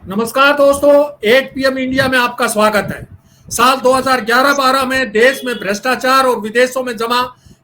नमस्कार दोस्तों, 8 PM India में आपका स्वागत है। साल 2011-12 में देश में भ्रष्टाचार और विदेशों में जमा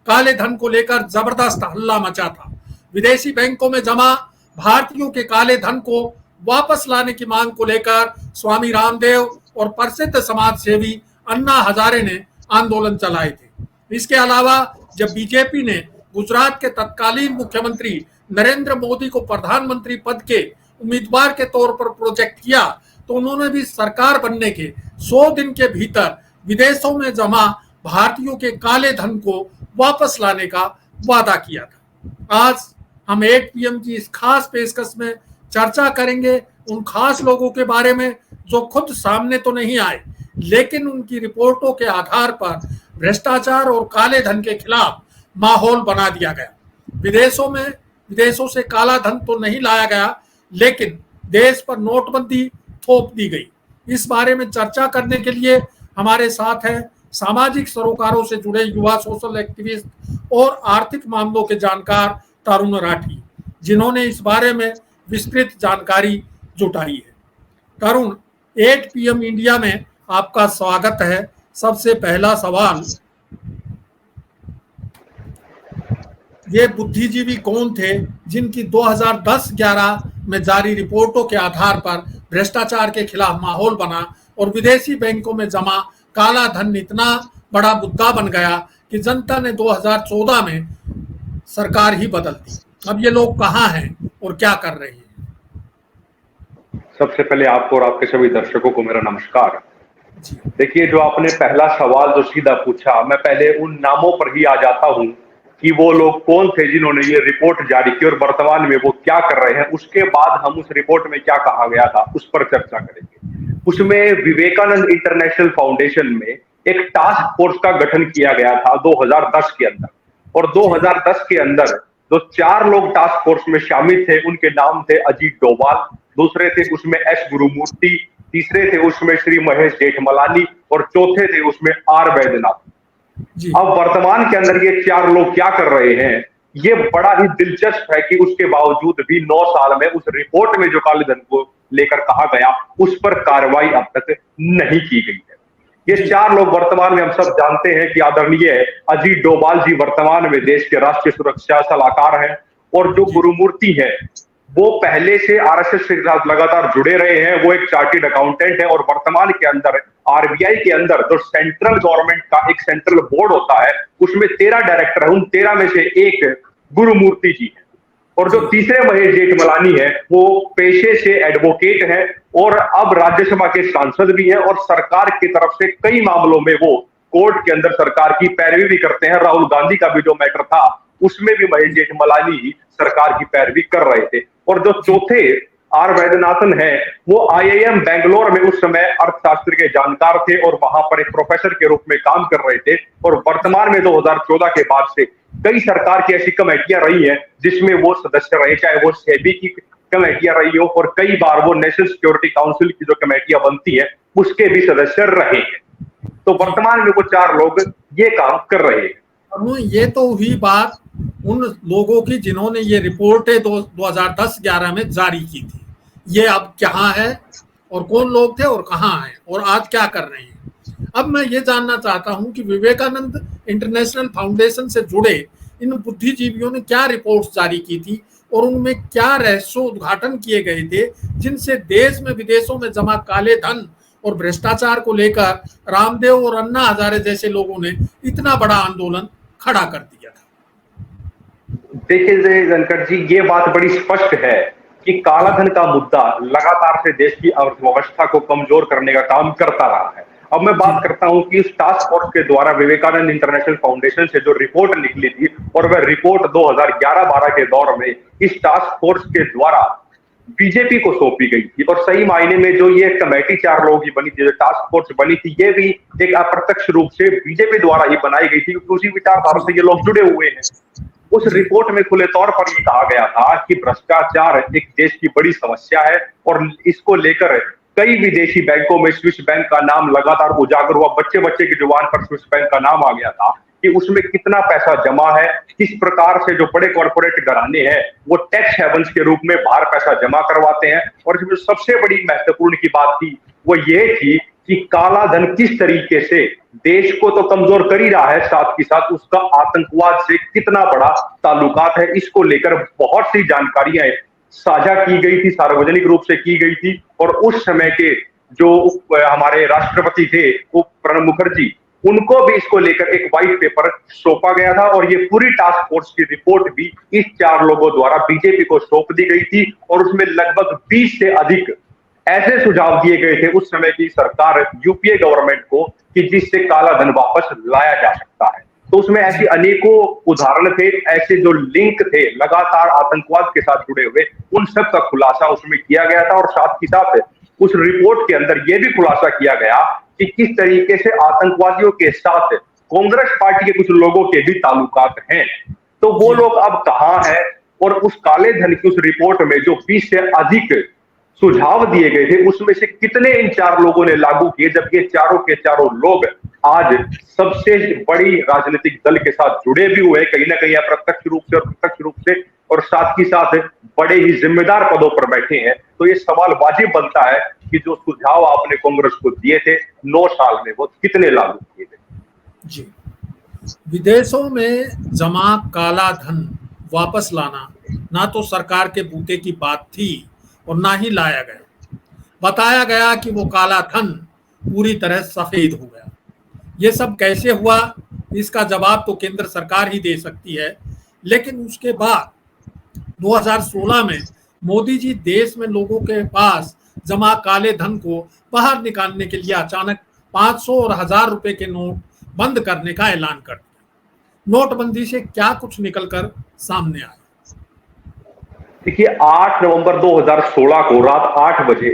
काले धन को लेकर जबरदस्त हल्ला मचा था। विदेशी बैंकों में जमा भारतीयों के काले धन को वापस लाने की मांग को लेकर स्वामी रामदेव और प्रसिद्ध समाज सेवी अन्ना हजारे ने आंदोलन चलाए थे। इसके अलावा जब बीजेपी ने गुजरात के तत्कालीन मुख्यमंत्री नरेंद्र मोदी को प्रधानमंत्री पद के उम्मीदवार के तौर पर प्रोजेक्ट किया तो उन्होंने भी सरकार बनने के 100 दिन के भीतर विदेशों में जमा भारतीयों के काले धन को वापस लाने का वादा किया था। आज हम 8 PM की इस खास पेशकश में चर्चा करेंगे उन खास लोगों के बारे में जो खुद सामने तो नहीं आए, लेकिन उनकी रिपोर्टों के आधार पर भ्रष्टाचार और काले धन के खिलाफ माहौल बना दिया गया। विदेशों से काला धन तो नहीं लाया गया, लेकिन देश पर नोटबंदी थोप दी गई। इस बारे में चर्चा करने के लिए हमारे साथ हैं सामाजिक सरोकारों से जुड़े युवा सोशल एक्टिविस्ट और आर्थिक मामलों के जानकार तरुण राठी, जिन्होंने इस बारे में विस्तृत जानकारी जुटाई है। तरुण, 8 PM इंडिया में आपका स्वागत है। सबसे पहला सवाल, ये बुद्धिजीवी कौन थे जिनकी 2010-11 में जारी रिपोर्टों के आधार पर भ्रष्टाचार के खिलाफ माहौल बना और विदेशी बैंकों में जमा काला धन इतना बड़ा मुद्दा बन गया कि जनता ने 2014 में सरकार ही बदल दी। अब ये लोग कहाँ हैं और क्या कर रहे हैं? सबसे पहले आपको और आपके सभी दर्शकों को मेरा नमस्कार। देखिए, जो आपने पहला सवाल जो सीधा पूछा, मैं पहले उन नामों पर ही आ जाता हूं कि वो लोग कौन थे जिन्होंने ये रिपोर्ट जारी की और वर्तमान में वो क्या कर रहे हैं। उसके बाद हम उस रिपोर्ट में क्या कहा गया था उस पर चर्चा करेंगे। उसमें विवेकानंद इंटरनेशनल फाउंडेशन में एक टास्क फोर्स का गठन किया गया था 2010 के अंदर, और 2010 के अंदर जो 4 लोग टास्क फोर्स में शामिल थे उनके नाम थे अजीत डोभाल, दूसरे थे उसमें एस गुरुमूर्ति, तीसरे थे उसमें श्री महेश जेठमलानी और चौथे थे उसमें आर वैद्यनाथ। अब वर्तमान के अंदर ये 4 लोग क्या कर रहे हैं, ये बड़ा ही दिलचस्प है कि उसके बावजूद भी 9 साल में उस रिपोर्ट में जो काले धन को लेकर कहा गया उस पर कार्रवाई अब तक नहीं की गई है। ये 4 लोग वर्तमान में हम सब जानते हैं कि आदरणीय अजीत डोभाल जी वर्तमान में देश के राष्ट्रीय सुरक्षा सलाहकार हैं, और जो गुरुमूर्ति है वो पहले से आरएसएस के साथ लगातार जुड़े रहे हैं। वो एक चार्टर्ड अकाउंटेंट है और वर्तमान के अंदर आरबीआई के अंदर जो सेंट्रल गवर्नमेंट का एक सेंट्रल बोर्ड होता है उसमें 13 डायरेक्टर है, उन 13 में से एक गुरुमूर्ति जी है। और जो तीसरे महेश जेठमलानी है वो पेशे से एडवोकेट है और अब राज्यसभा के सांसद भी है, और सरकार की तरफ से कई मामलों में वो कोर्ट के अंदर सरकार की पैरवी भी करते हैं। राहुल गांधी का भी जो मैटर था उसमें भी महेश जेठमलानी ही सरकार की पैरवी कर रहे थे। और जो चौथे आर वैद्यनाथन है वो IIM बेंगलोर में उस समय अर्थशास्त्र के जानकार थे और वहां पर एक प्रोफेसर के रूप में काम कर रहे थे, और वर्तमान में 2014 के बाद से कई सरकार की ऐसी कमेटियां रही हैं जिसमें वो सदस्य रहे, चाहे वो सेबी की कमेटियां रही हो, और कई बार वो नेशनल सिक्योरिटी काउंसिल की जो कमेटियां बनती है उसके भी सदस्य रहे हैं। तो वर्तमान में वो 4 लोग ये काम कर रहे हैं। ये तो हुई बात उन लोगों की जिन्होंने ये रिपोर्टें 2010-11 में जारी की थी। ये अब कहाँ है और कौन लोग थे और कहाँ हैं और आज क्या कर रहे हैं? अब मैं ये जानना चाहता हूँ कि विवेकानंद इंटरनेशनल फाउंडेशन से जुड़े इन बुद्धिजीवियों ने क्या रिपोर्ट्स जारी की थी और उनमें क्या रहस्योद्घाटन किए गए थे जिनसे देश में विदेशों में जमा काले धन और भ्रष्टाचार को लेकर रामदेव और अन्ना हजारे जैसे लोगों ने इतना बड़ा आंदोलन खड़ा कर दिया था? देखिए जनकर जी, ये बात बड़ी स्पष्ट है कि काला धन का मुद्दा लगातार से देश की अर्थव्यवस्था को कमजोर करने का काम करता रहा है। अब मैं बात करता हूं कि इस टास्क फोर्स के द्वारा विवेकानंद इंटरनेशनल फाउंडेशन से जो रिपोर्ट निकली थी, और वह रिपोर्ट 2011-12 के दौर में इस टास्क फोर्स के द्वारा बीजेपी को सौंपी गई थी। और सही मायने में जो ये कमेटी 4 लोगों की बनी थी, जो टास्क फोर्स बनी थी, ये भी एक अप्रत्यक्ष रूप से बीजेपी द्वारा ही बनाई गई थी क्योंकि उसी विचारधारा से ये लोग जुड़े हुए हैं। उस रिपोर्ट में खुले तौर पर ये कहा गया था कि भ्रष्टाचार एक देश की बड़ी समस्या है, और इसको लेकर कई विदेशी बैंकों में स्विस बैंक का नाम लगातार उजागर हुआ। बच्चे बच्चे की जुबान पर स्विस बैंक का नाम आ गया था कि उसमें कितना पैसा जमा है, किस प्रकार से जो बड़े कॉर्पोरेट घराने हैं वो टैक्स हेवंस के रूप में बाहर पैसा जमा करवाते हैं। और इसमें सबसे बड़ी महत्वपूर्ण की बात थी वो ये थी कि काला धन किस तरीके से देश को तो कमजोर कर ही रहा है, साथ ही साथ उसका आतंकवाद से कितना बड़ा ताल्लुकात है, इसको लेकर बहुत सी जानकारियां साझा की गई थी, सार्वजनिक रूप से की गई थी। और उस समय के जो हमारे राष्ट्रपति थे वो प्रणब मुखर्जी, उनको भी इसको लेकर एक व्हाइट पेपर सौंपा गया था और ये पूरी टास्क फोर्स की रिपोर्ट भी इस 4 लोगों द्वारा बीजेपी को सौंप दी गई थी। और उसमें लगभग 20 से अधिक ऐसे सुझाव दिए गए थे उस समय की सरकार यूपीए गवर्नमेंट को कि जिससे काला धन वापस लाया जा सकता है। तो उसमें ऐसी अनेकों उदाहरण थे, ऐसे जो लिंक थे लगातार आतंकवाद के साथ जुड़े हुए, उन सब का खुलासा उसमें किया गया था। और साथ ही साथ उस रिपोर्ट के अंदर यह भी खुलासा किया गया कि किस तरीके से आतंकवादियों के साथ कांग्रेस पार्टी के कुछ लोगों के भी ताल्लुकात हैं। तो वो लोग अब कहां हैं और उस काले धन की उस रिपोर्ट में जो 20 से अधिक सुझाव दिए गए थे उसमें से कितने इन 4 लोगों ने लागू किए, जबकि चारों के चारों लोग आज सबसे बड़ी राजनीतिक दल के साथ जुड़े भी हुए, कहीं ना कहीं अप्रत्यक्ष रूप से और प्रत्यक्ष रूप से, और साथ ही साथ बड़े ही जिम्मेदार पदों पर बैठे हैं। तो ये सवाल वाजिब बनता है कि जो सुझाव आपने कांग्रेस को दिए थे 9 साल में वो कितने लागू किए गए। जी, विदेशों में जमा काला धन वापस लाना ना तो सरकार के बूते की बात थी और ना ही लाया गया। बताया गया कि वो काला धन पूरी तरह सफेद हो गया। ये सब कैसे हुआ इसका जवाब तो केंद्र सरकार ही दे सकती है। लेकिन उसके बाद 2016 में मोदी जी देश में लोगों के पास जमा काले धन को बाहर निकालने के लिए अचानक 500 और 1000 रुपए के नोट बंद करने का ऐलान कर दिया। नोटबंदी से क्या कुछ निकलकर सामने आया? देखिए, 8 नवंबर 2016 को रात 8 बजे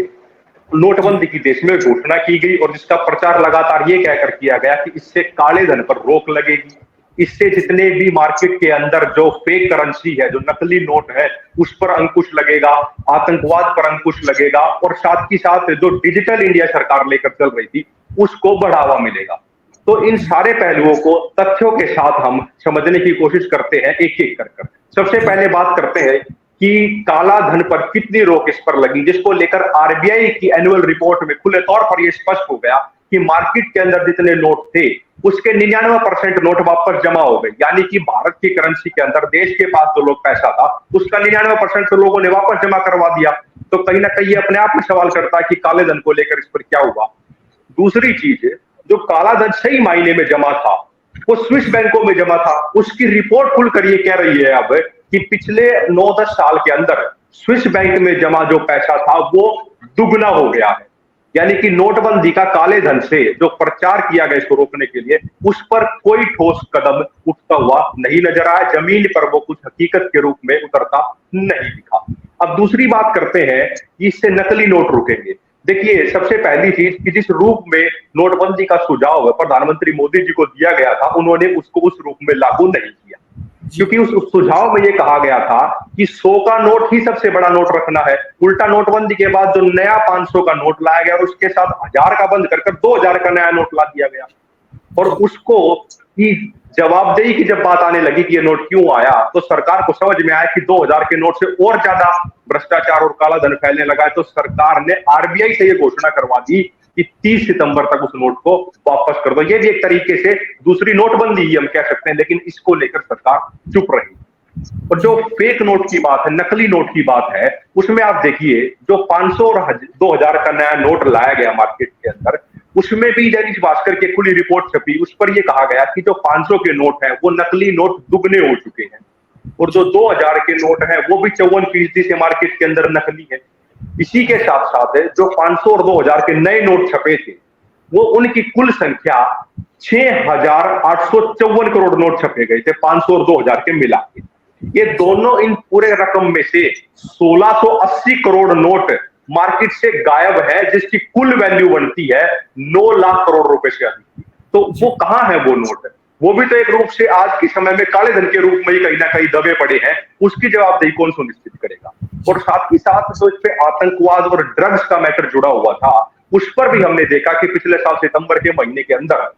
नोटबंदी की देश में घोषणा की गई और जिसका प्रचार लगातार ये कहकर किया गया कि इससे काले धन पर रोक लगेगी, इससे जितने भी मार्केट के अंदर जो फेक करेंसी है, जो नकली नोट है, उस पर अंकुश लगेगा, आतंकवाद पर अंकुश लगेगा और साथ ही साथ जो डिजिटल इंडिया सरकार लेकर चल रही थी उसको बढ़ावा मिलेगा। तो इन सारे पहलुओं को तथ्यों के साथ हम समझने की कोशिश करते हैं एक एक कर। सबसे पहले बात करते हैं कि काला धन पर कितनी रोक इस पर लगी, जिसको लेकर आरबीआई की एनुअल रिपोर्ट में खुले तौर पर यह स्पष्ट हो गया कि मार्केट के अंदर जितने नोट थे उसके 99% नोट वापस जमा हो गए। यानी कि भारत की करेंसी के अंदर देश के पास जो लोग पैसा था उसका 99% तो लोगों ने वापस जमा करवा दिया। तो कहीं ना कहीं अपने आप में सवाल करता है कि काले धन को लेकर इस पर क्या हुआ। दूसरी चीज, जो काला धन सही मायने में जमा था वो स्विस बैंकों में जमा था। उसकी रिपोर्ट खुलकर ये कह रही है अब कि पिछले 9-10 साल के अंदर स्विस बैंक में जमा जो पैसा था वो दुगना हो गया है। यानी कि नोटबंदी का काले धन से जो प्रचार किया गया इसको रोकने के लिए, उस पर कोई ठोस कदम उठता हुआ नहीं नजर आया। जमीन पर वो कुछ हकीकत के रूप में उतरता नहीं दिखा। अब दूसरी बात करते हैं कि इससे नकली नोट रुकेंगे। देखिए, सबसे पहली चीज कि जिस रूप में नोटबंदी का सुझाव प्रधानमंत्री मोदी जी को दिया गया था उन्होंने उसको उस रूप में लागू नहीं किया, क्योंकि उस सुझाव में यह कहा गया था कि 100 का नोट ही सबसे बड़ा नोट रखना है। उल्टा नोटबंदी के बाद जो नया 500 का नोट लाया गया और उसके साथ 1000 का बंद कर 2000 का नया नोट ला दिया गया। और उसको की जवाबदेही की जब बात आने लगी कि ये नोट क्यों आया, तो सरकार को समझ में आया कि 2000 के नोट से और ज्यादा भ्रष्टाचार और काला धन फैलने लगा है। तो सरकार ने आरबीआई से यह घोषणा करवा दी कि 30 सितंबर तक उस नोट को वापस कर दो। ये भी एक तरीके से दूसरी नोटबंदी ही हम कह सकते हैं, लेकिन इसको लेकर सरकार चुप रही। और जो फेक नोट की बात है, नकली नोट की बात है, उसमें आप देखिए जो 500 और 2000 का नया नोट लाया गया मार्केट के अंदर, उसमें भी दैनिक भास्कर की खुली रिपोर्ट छपी। उस पर यह कहा गया कि जो 500 के नोट हैं वो नकली नोट दुगने हो चुके हैं और जो 2000 के नोट हैं वो भी 54% से मार्केट के अंदर नकली है। इसी के साथ साथ जो 500 और 2000 के नए नोट छपे थे वो उनकी कुल संख्या 6854 करोड़ नोट छपे गए थे 500 और 2000 के मिला के। ये दोनों इन पूरे रकम में से 1680 करोड़ नोट मार्केट से गायब है, जिसकी कुल वैल्यू बनती है 9 लाख करोड़ रुपए से अधिक। तो वो कहां है वो नोट? वो भी तो एक रूप से आज के समय में काले धन के रूप में ही कहीं ना कहीं दबे पड़े हैं। उसकी जवाबदेही कौन सुनिश्चित करेगा? और साथ ही साथ तो इस पे आतंकवाद और ड्रग्स का मैटर जुड़ा हुआ था, उस पर भी हमने देखा कि पिछले साल सितंबर के महीने के अंदर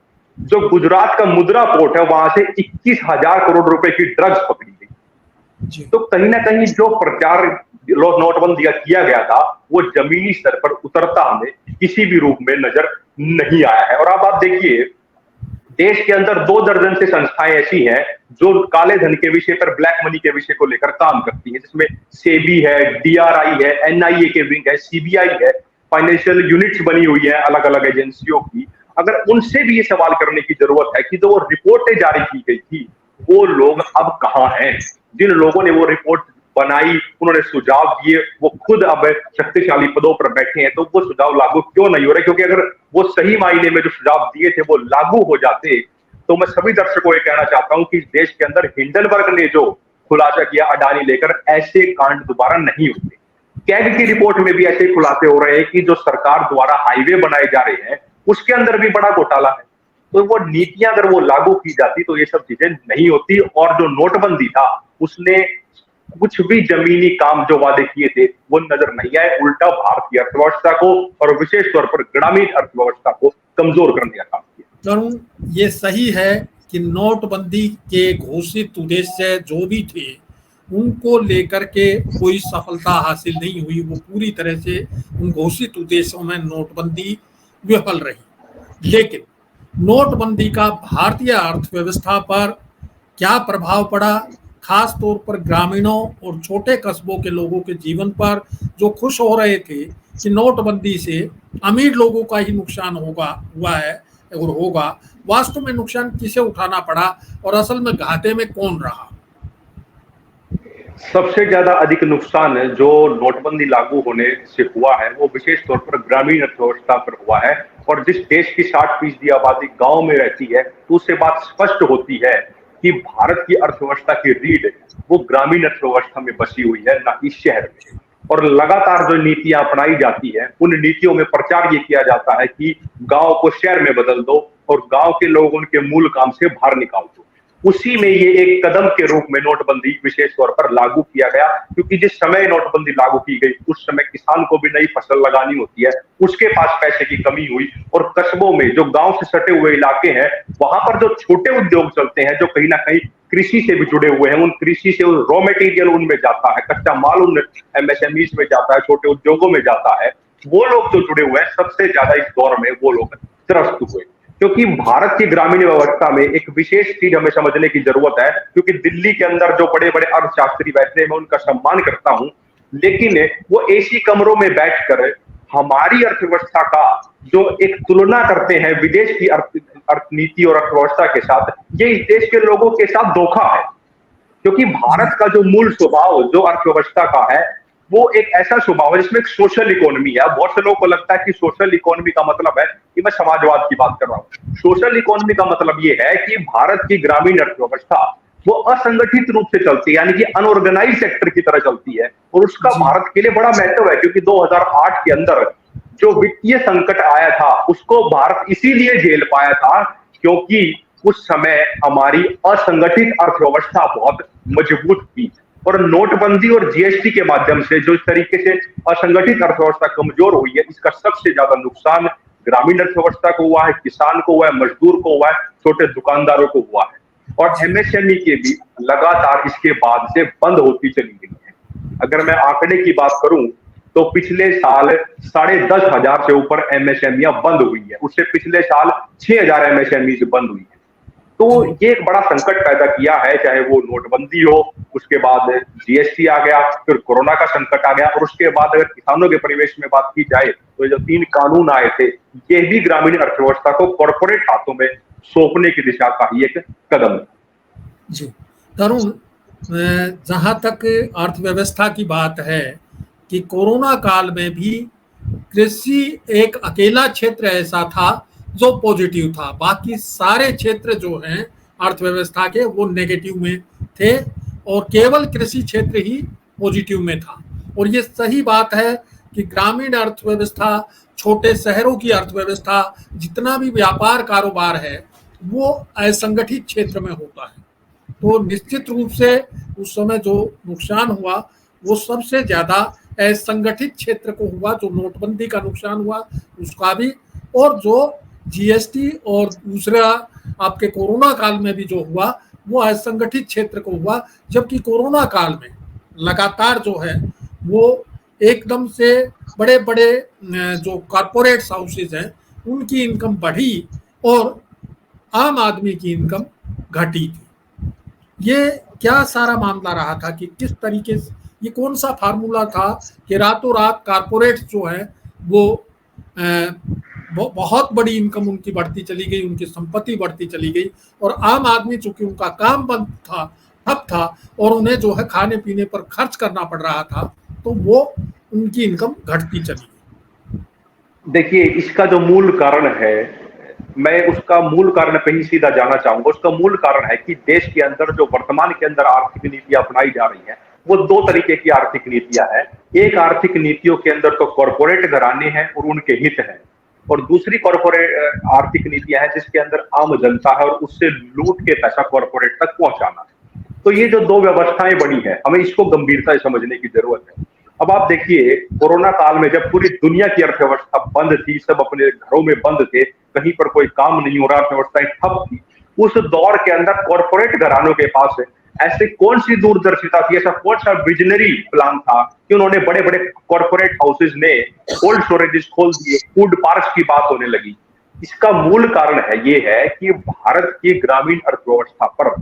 जो गुजरात का मुद्रा पोर्ट है वहां से 21,000 करोड़ रुपए की ड्रग्स पकड़ी गई। तो कहीं ना कहीं जो प्रचार नोटबंदी का किया गया था वो जमीनी स्तर पर उतरता हमें किसी भी रूप में नजर नहीं आया है। और अब आप देखिए, देश के अंदर 2 दर्जन से संस्थाएं ऐसी हैं जो काले धन के विषय पर, ब्लैक मनी के विषय को लेकर काम करती हैं, जिसमें सेबी है, डीआरआई है, एनआईए के विंग है, सीबीआई है, फाइनेंशियल यूनिट्स बनी हुई है अलग अलग एजेंसियों की। अगर उनसे भी ये सवाल करने की जरूरत है कि जो वो रिपोर्टें जारी की गई थी वो लोग अब कहां हैं। जिन लोगों ने वो रिपोर्ट बनाई, उन्होंने सुझाव दिए, वो खुद अब शक्तिशाली पदों पर बैठे हैं, तो वो सुझाव लागू क्यों नहीं हो रहे? क्योंकि अगर वो सही मायने में जो सुझाव दिए थे वो लागू हो जाते तो मैं सभी दर्शकों को ये कहना चाहता हूं कि इस देश के अंदर हिंडनबर्ग ने जो खुलासा किया अडानी लेकर, ऐसे कांड दोबारा नहीं होते। कैग की रिपोर्ट में भी ऐसे खुलासे हो रहे हैं कि जो सरकार द्वारा हाईवे बनाए जा रहे हैं उसके अंदर भी बड़ा घोटाला है। तो वो नीतियां अगर वो लागू की जाती तो ये सब चीजें नहीं होती। और जो नोटबंदी था उसने कुछ भी जमीनी काम जो वादे किए थे वो नजर नहीं आए, उल्टा भारतीय अर्थव्यवस्था को और विशेष तौर पर ग्रामीण अर्थव्यवस्था को कमजोर करने का काम किया। तरुण, ये सही है कि नोटबंदी के घोषित उद्देश्य जो भी थे उनको लेकर के कोई सफलता हासिल नहीं हुई। वो पूरी तरह से उन घोषित उद्देश्यों में नोटबंदी विफल रही। लेकिन नोटबंदी का भारतीय अर्थव्यवस्था पर क्या प्रभाव पड़ा, खास तौर पर ग्रामीणों और छोटे कस्बों के लोगों के जीवन पर, जो खुश हो रहे थे कि नोटबंदी से अमीर लोगों का ही नुकसान हुआ है और होगा, वास्तव में नुकसान किसे उठाना पड़ा और असल में घाटे में कौन रहा? सबसे ज्यादा अधिक नुकसान जो नोटबंदी लागू होने से हुआ है वो विशेष तौर पर ग्रामीण अर्थव्यवस्था पर हुआ है। और जिस देश की 60% आबादी गांव में रहती है तो उससे बात स्पष्ट होती है कि भारत की अर्थव्यवस्था की रीढ़ वो ग्रामीण अर्थव्यवस्था में बसी हुई है, ना कि शहर में। और लगातार जो नीतियां अपनाई जाती है उन नीतियों में प्रचार ये किया जाता है कि गांव को शहर में बदल दो और गांव के लोग उनके मूल काम से बाहर निकाल दो। उसी में ये एक कदम के रूप में नोटबंदी विशेष तौर पर लागू किया गया, क्योंकि जिस समय नोटबंदी लागू की गई उस समय किसान को भी नई फसल लगानी होती है, उसके पास पैसे की कमी हुई। और कस्बों में जो गांव से सटे हुए इलाके हैं वहां पर जो छोटे उद्योग चलते हैं जो कहीं ना कहीं कृषि से भी जुड़े हुए हैं, उन कृषि से रॉ मटेरियल उनमें जाता है, कच्चा माल उन एमएसएमईज में जाता है, छोटे उद्योगों में जाता है, वो लोग जो जुड़े हुए हैं सबसे ज्यादा इस दौर में वो लोग त्रस्त हुए। क्योंकि भारत की ग्रामीण व्यवस्था में एक विशेष चीज हमें समझने की जरूरत है, क्योंकि दिल्ली के अंदर जो बड़े बड़े अर्थशास्त्री बैठते हैं मैं उनका सम्मान करता हूं, लेकिन वो एसी कमरों में बैठकर हमारी अर्थव्यवस्था का जो एक तुलना करते हैं विदेश की अर्थनीति और अर्थव्यवस्था के साथ, ये इस देश के लोगों के साथ धोखा है। क्योंकि भारत का जो मूल स्वभाव जो अर्थव्यवस्था का है वो एक ऐसा स्वभाव है जिसमें एक सोशल इकोनॉमी है। बहुत से लोगों को लगता है कि सोशल इकोनॉमी का मतलब है कि मैं समाजवाद की बात कर रहा हूं। सोशल इकोनॉमी का मतलब ये है कि भारत की ग्रामीण अर्थव्यवस्था वो असंगठित रूप से चलती है, यानी कि अनऑर्गेनाइज सेक्टर की तरह चलती है। और उसका भारत के लिए बड़ा महत्व है, क्योंकि 2008 के अंदर जो वित्तीय संकट आया था उसको भारत इसीलिए झेल पाया था क्योंकि उस समय हमारी असंगठित अर्थव्यवस्था बहुत मजबूत थी। और नोटबंदी और जीएसटी के माध्यम से जो इस तरीके से असंगठित अर्थव्यवस्था कमजोर हुई है, इसका सबसे ज्यादा नुकसान ग्रामीण अर्थव्यवस्था को हुआ है, किसान को हुआ है, मजदूर को हुआ है, छोटे दुकानदारों को हुआ है। और एमएसएमई के भी लगातार इसके बाद से बंद होती चली गई है। अगर मैं आंकड़े की बात करूं तो पिछले साल 10,500 से ऊपर एमएसएमईयां बंद हुई है, उससे पिछले साल 6,000 एमएसएमई बंद हुई है। तो ये एक बड़ा संकट पैदा किया है, चाहे वो नोटबंदी हो, उसके बाद जीएसटी आ गया, फिर कोरोना का संकट आ गया, और उसके बाद अगर किसानों के परिवेश में बात की जाए तो जो 3 कानून आए थे ये भी ग्रामीण अर्थव्यवस्था को कॉर्पोरेट हाथों में सौंपने की दिशा का ही एक कदम है। जी तरुण, जहां तक अर्थव्यवस्था की बात है कि कोरोना काल में भी कृषि एक अकेला क्षेत्र ऐसा था जो पॉजिटिव था, बाकी सारे क्षेत्र जो हैं अर्थव्यवस्था के वो नेगेटिव में थे और केवल कृषि क्षेत्र ही पॉजिटिव में था। और ये सही बात है कि ग्रामीण अर्थव्यवस्था, छोटे शहरों की अर्थव्यवस्था, जितना भी व्यापार कारोबार है वो असंगठित क्षेत्र में होता है। तो निश्चित रूप से उस समय जो नुकसान हुआ वो सबसे ज्यादा असंगठित क्षेत्र को हुआ, जो नोटबंदी का नुकसान हुआ उसका भी, और जो जीएसटी और दूसरा आपके कोरोना काल में भी जो हुआ वो असंगठित क्षेत्र को हुआ, जबकि कोरोना काल में लगातार जो है वो एकदम से बड़े बड़े जो कॉरपोरेट हाउसेज हैं उनकी इनकम बढ़ी और आम आदमी की इनकम घटी थी। ये क्या सारा मामला रहा था कि किस तरीके से, ये कौन सा फार्मूला था कि रातों रात कॉरपोरेट जो है वो बहुत बड़ी इनकम उनकी बढ़ती चली गई, उनकी संपत्ति बढ़ती चली गई, और आम आदमी चूंकि उनका काम बंद था, ठप था, और उन्हें जो है खाने पीने पर खर्च करना पड़ रहा था, तो वो उनकी इनकम घटती चली गई। देखिए, इसका जो मूल कारण है, मैं उसका मूल कारण पे ही सीधा जाना चाहूंगा। उसका मूल कारण है कि देश के अंदर जो वर्तमान के अंदर आर्थिक नीतियां अपनाई जा रही हैं वो दो तरीके की आर्थिक नीतियां हैं। एक आर्थिक नीतियों के अंदर तो कॉरपोरेट घराने हैं और उनके हित हैं, और दूसरी कॉरपोरेट आर्थिक नीतियां हैं जिसके अंदर आम जनता है और उससे लूट के पैसा कॉरपोरेट तक पहुंचाना। तो ये जो दो व्यवस्थाएं बनी है, हमें इसको गंभीरता से समझने की जरूरत है। अब आप देखिए, कोरोना काल में जब पूरी दुनिया की अर्थव्यवस्था बंद थी, सब अपने घरों में बंद थे, कहीं पर कोई काम नहीं हो रहा, अर्थव्यवस्थाएं ठप थी, उस दौर के अंदर कॉरपोरेट घरानों के पास ऐसे कौन सी दूरदर्शिता थी, ऐसा कौन सा विजनरी प्लान था कि उन्होंने बड़े बड़े कॉरपोरेट हाउसेज ने कोल्ड स्टोरेजेस खोल दिए, फूड पार्क्स की बात होने लगी। इसका मूल कारण है ये है कि भारत की ग्रामीण अर्थव्यवस्था पर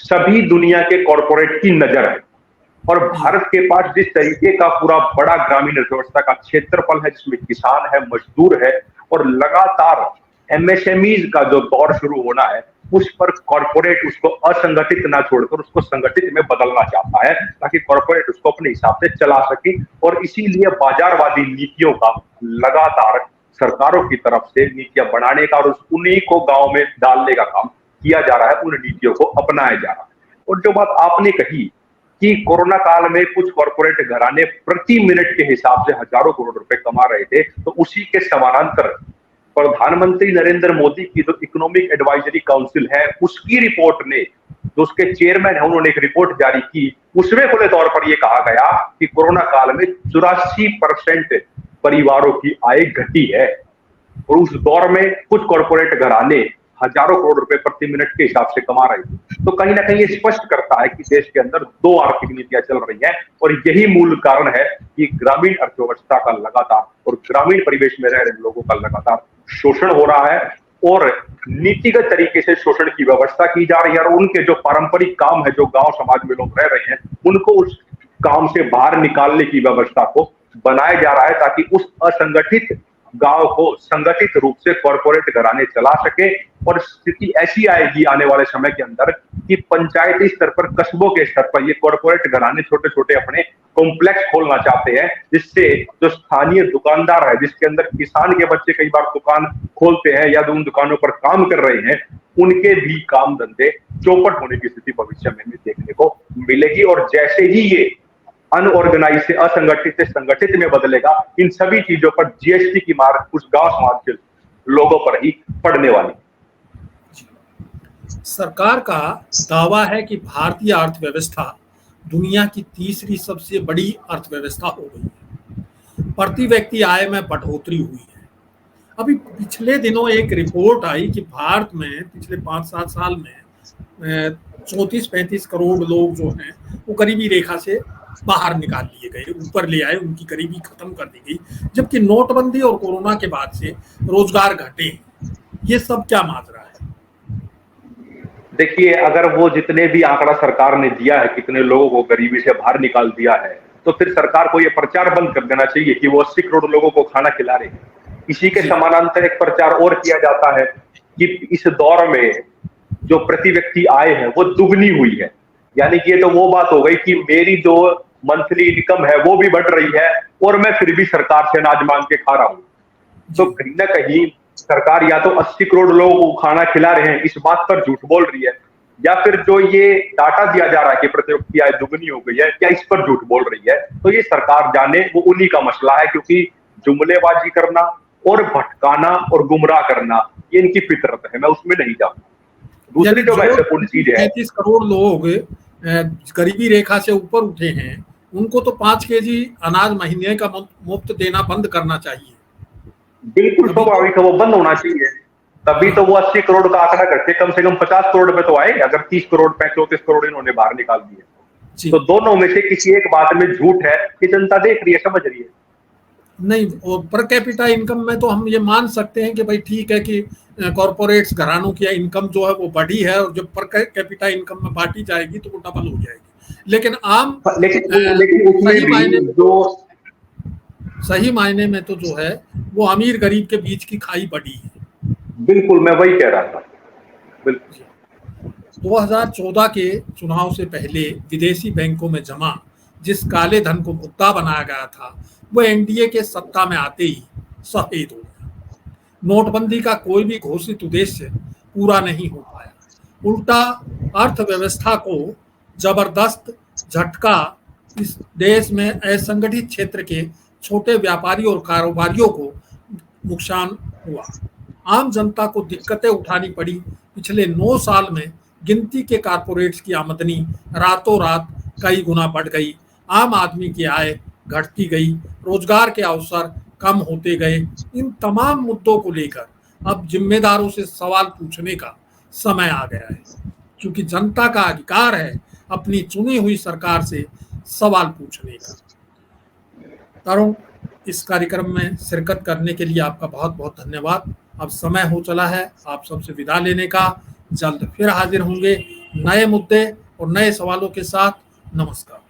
सभी दुनिया के कॉरपोरेट की नजर है, और भारत के पास जिस तरीके का पूरा बड़ा ग्रामीण अर्थव्यवस्था का क्षेत्रफल है, जिसमें किसान है, मजदूर है, और लगातार एमएसएमईज का जो दौर शुरू होना है, उस पर कॉरपोरेट उसको असंगठित ना छोड़कर उसको संगठित में बदलना चाहता है, ताकि कॉरपोरेट उसको अपने हिसाब से चला सके। और इसीलिए बाजारवादी नीतियों का लगातार सरकारों की तरफ से नीतियां बनाने का और उन्हीं को गांव में डालने का काम किया जा रहा है, उन नीतियों को अपनाया जा रहा है। और जो बात आपने कही कि कोरोना काल में कुछ कॉरपोरेट घराने प्रति मिनट के हिसाब से हजारों करोड़ रुपए कमा रहे थे, तो उसी के समानांतर प्रधानमंत्री नरेंद्र मोदी की जो इकोनॉमिक एडवाइजरी काउंसिल है, उसकी रिपोर्ट ने, जो उसके चेयरमैन है, उन्होंने एक रिपोर्ट जारी की, उसमें खुले तौर पर यह कहा गया कि कोरोना काल में 84% परिवारों की आय घटी है, और उस दौर में कुछ कॉरपोरेट घराने हजारों करोड़ रुपए प्रति मिनट के हिसाब से कमा रहे थे। तो कहीं ना कहीं ये स्पष्ट करता है कि देश के अंदर दो आर्थिक नीतियां चल रही हैं, और यही मूल कारण है कि ग्रामीण अर्थव्यवस्था का लगातार और ग्रामीण परिवेश में रह रहे लोगों का लगातार शोषण हो रहा है, और नीतिगत तरीके से शोषण की व्यवस्था की जा रही है, और उनके जो पारंपरिक काम है, जो गांव समाज में लोग रह रहे हैं, उनको उस काम से बाहर निकालने की व्यवस्था को बनाया जा रहा है, ताकि उस असंगठित गांव को संगठित रूप से कॉरपोरेट घराने चला सके। और स्थिति ऐसी आएगी आने वाले समय के अंदर कि पंचायती स्तर पर, कस्बों के स्तर पर ये कॉरपोरेट घराने छोटे छोटे अपने कॉम्प्लेक्स खोलना चाहते हैं, जिससे जो स्थानीय दुकानदार है, जिसके अंदर किसान के बच्चे कई बार दुकान खोलते हैं या उन दुकानों पर काम कर रहे हैं, उनके भी काम धंधे चौपट होने की स्थिति भविष्य में देखने को मिलेगी। और जैसे ही ये अनऑर्गेनाइज से असंगठित से संगठित में बदलेगा, इन सभी चीजों पर जीएसटी की मार उस गांव समाज के लोगों पर ही पड़ने वाली। सरकार का दावा है कि भारतीय अर्थव्यवस्था दुनिया की तीसरी सबसे बड़ी अर्थव्यवस्था हो गई है, प्रति व्यक्ति आय में बढ़ोतरी हुई है। अभी पिछले दिनों एक रिपोर्ट आई कि भारत में पिछले 5-7 साल में 34-35 करोड़ लोग जो हैं वो गरीबी रेखा से बाहर निकाल लिए गए, ऊपर ले आए, उनकी गरीबी खत्म कर दी गई, जबकि नोटबंदी और कोरोना के बाद से रोजगार घटे। ये सब क्या माजरा है? देखिए, अगर वो जितने भी आंकड़ा सरकार ने दिया है, कितने लोगों को गरीबी से बाहर निकाल दिया है, तो फिर सरकार को ये प्रचार बंद कर देना चाहिए कि वो 80 करोड़ लोगों को खाना खिला रहे हैं। इसी के समानांतर एक प्रचार और किया जाता है कि इस दौर में जो प्रति व्यक्ति आय है वो दुगनी हुई है। यानी कि ये तो वो बात हो गई कि मेरी जो मंथली इनकम है वो भी बढ़ रही है और मैं फिर भी सरकार से अनाज मांग के खा रहा हूं। तो कहीं ना कहीं सरकार या तो 80 करोड़ लोगों को खाना खिला रहे हैं, इस बात पर झूठ बोल रही है, या फिर जो ये डाटा दिया जा रहा है कि प्रति व्यक्ति आय दुगनी हो गई है, क्या इस पर झूठ बोल रही है। तो ये सरकार जाने, वो उन्हीं का मसला है, क्योंकि जुमलेबाजी करना और भटकाना और गुमराह करना ये इनकी फितरत है, मैं उसमें नहीं जाऊंगा। दूसरी जो महत्वपूर्ण चीज है, 35 करोड़ लोग गरीबी रेखा से ऊपर उठे हैं, उनको तो 5 केजी अनाज महीने का मुफ्त देना बंद करना चाहिए। बिल्कुल स्वाभाविक है, वो बंद होना चाहिए। तभी तो वो 80 करोड़ का आंकड़ा करते, कम से कम 50 करोड़ रुपए तो आए, अगर 30 करोड़ पे 34 करोड़ इन्होंने बाहर निकाल दिए। तो दोनों में से किसी एक बात में झूठ है कि जनता देख रही है, समझ रही है। नहीं, और पर कैपिटा इनकम में तो हम ये मान सकते हैं कि भाई ठीक है कि कॉरपोरेट्स घरानों की इनकम जो है वो बढ़ी है, और जब पर कैपिटा इनकम में बांटी जाएगी तो वो डबल हो जाएगी। लेकिन आम लेकिन सही मायने में तो जो है वो अमीर गरीब के बीच की खाई बढ़ी है। बिल्कुल, मैं वही कह रहा था। बिल्कुल 2014 के चुनाव से पहले विदेशी बैंकों में जमा जिस काले धन को मुद्दा बनाया गया था वो एनडीए के सत्ता में आते ही सफेद हो गया। नोटबंदी का कोई भी घोषित उद्देश्य पूरा नहीं हो पाया, उल्टा अर्थव्यवस्था को जबरदस्त झटका इस देश में असंगठित क्षेत्र के छोटे व्यापारी और कारोबारियों को नुकसान हुआ। आम जनता को दिक्कतें उठानी पड़ी। पिछले 9 साल में गिनती के कारपोरेट्स की आमदनी रातों रात कई गुना बढ़ गई, आम आदमी की आय घटती गई, रोजगार के अवसर कम होते गए। इन तमाम मुद्दों को लेकर अब जिम्मेदारों से सवाल पूछने का समय आ गया है, क्योंकि जनता का अधिकार है अपनी चुनी हुई सरकार से सवाल पूछने का। तरुण, इस कार्यक्रम में शिरकत करने के लिए आपका बहुत बहुत धन्यवाद। अब समय हो चला है आप सबसे विदा लेने का। जल्द फिर हाजिर होंगे नए मुद्दे और नए सवालों के साथ। नमस्कार।